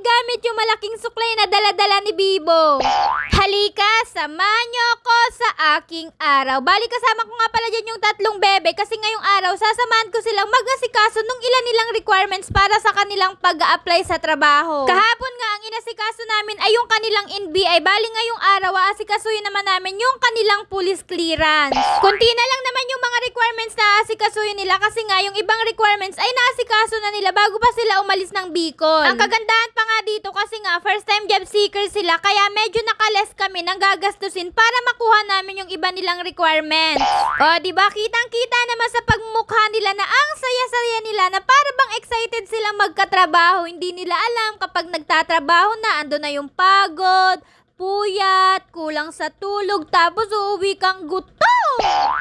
gamit yung malaking suklay na dala-dala ni Bibo. Halika, samahan niyo ako sa aking araw. Bali, kasama ko nga pala dyan yung tatlong bebe kasi ngayong araw sasamahan ko silang mag-asikaso nung ilan nilang requirements para sa kanilang pag-a-apply sa trabaho. Kahapon nga ang inasikaso namin ay yung kanilang NBI. Bali, ngayong araw aasikasuhin naman namin yung kanilang police clearance. Kunti na lang naman yung mga requirements na aasikasuhin nila kasi nga yung ibang requirements ay naasikaso na nila bago pa sila umalis ng Bicol. Ang kagandahan pa nga dito kasi nga first time job seeker sila kaya medyo nakales kami ng gagastusin para makuha namin yung iba nilang requirements. O, diba? Kitang-kita naman sa pagmukha nila na ang saya-saya nila na para bang excited silang magkatrabaho. Hindi nila alam kapag nagtatrabaho na ando na yung pagod, puyat, kulang sa tulog, tapos uuwi kang gutom.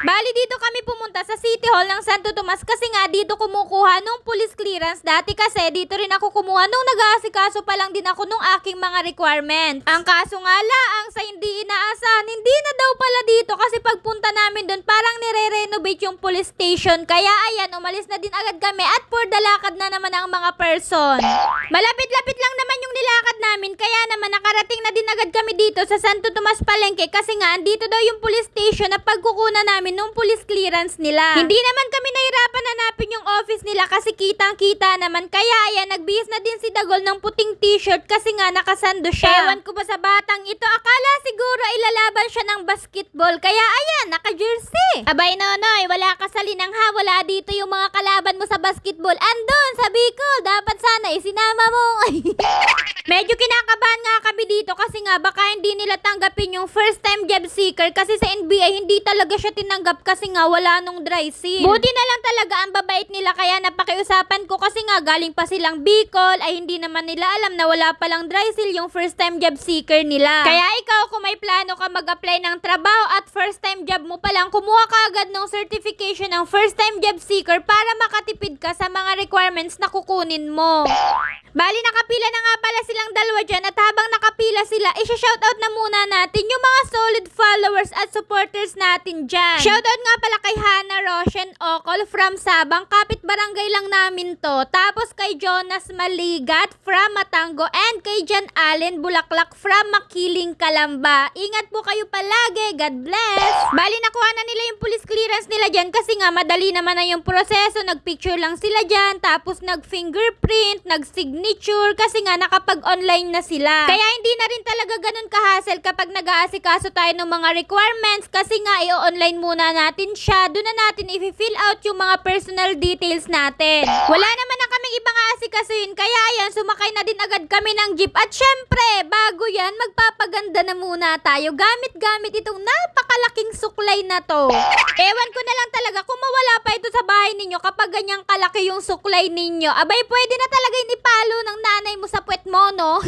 Bali, dito kami pumunta sa City Hall ng Santo Tomas kasi nga dito kumukuha nung police clearance. Dati kasi dito rin ako kumuha nung nag-aasikaso pa lang din ako nung aking mga requirements. Ang kaso nga laang sa hindi inaasahan, hindi na daw pala dito kasi pagpunta namin doon parang nire-renovate yung police station. Kaya ayan, umalis na din agad kami at for the lakad na naman ang mga person. Malapit-lapit lang naman yung nilakad namin kaya naman nakarating na din agad kami dito sa Santo Tomas Palengke kasi nga andito daw yung police station na pagkukunan namin nung police clearance nila. Hindi naman kami nahirapan hanapin yung office nila kasi kitang-kita naman. Kaya ayan, nagbihis na din si Dagol ng puting t-shirt kasi nga nakasando siya. Ewan ko ba sa batang ito, akala siguro ilalaban siya ng basketball. Kaya ayan, naka-jersey. Abay Nonoy, wala ka sa linang ha. Wala dito yung mga kalaban mo sa basketball. Andun sa Bicol, dapat sana isinama mo. Medyo kinakabahan nga kami dito kasi nga baka hindi nila tanggapin yung first time job seeker kasi sa NBI hindi talaga siya tinanggap kasi nga wala nung dry seal. Buti na lang talaga ang babait nila kaya napakiusapan ko kasi nga galing pa silang Bicol ay hindi naman nila alam na wala palang dry seal yung first time job seeker nila. Kaya ikaw kung may plano ka mag-apply ng trabaho at first time job mo pa lang, kumuha ka agad ng certification ng first time job seeker para makatipid ka sa mga requirements na kukunin mo. Bali, nakapila na nga pala silang dalawa dyan at habang nakapila sila, isha-shoutout na muna natin yung mga solid followers at supporters natin dyan. Shoutout nga pala kay Hannah Roshen Ocol from Sabang, kapit barangay lang namin to. Tapos kay Jonas Maligat from Matango and kay Jan Allen Bulaklak from Makiling, Kalamba. Ingat po kayo palagi. God bless. Bali, nakuha na nila yung police clearance nila dyan kasi nga madali naman na yung proseso. Nagpicture lang sila dyan, tapos nag-fingerprint, nag-signature kasi nga nakapag-online na sila. Kaya hindi na rin talaga ganun ka-hassle kapag nag-aasikaso tayo ng mga requirements kasi nga i-online muna natin siya. Doon na natin i-fill out yung mga personal details natin. Wala naman na kaming ibang aasikasuhin kaya ayan, sumakay na din agad kami ng jeep at syempre, bago yan, magpapaganda na muna tayo gamit-gamit itong napakalaking suklay na to. Ewan ko na lang talaga kung mawala pa ito sa bahay ninyo kapag ganyang kalaki yung suklay ninyo. Abay, pwede na talaga inipalo ng nanay mo sa puwet mo, no?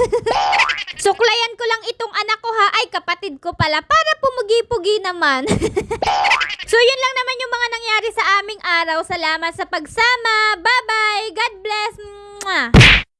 Suklayan ko lang itong anak ko ha, ay kapatid ko pala, para pumugi-pugi naman. So yun lang naman yung mga nangyari sa aming araw. Salamat sa pagsama. Bye-bye. God bless. Mwah.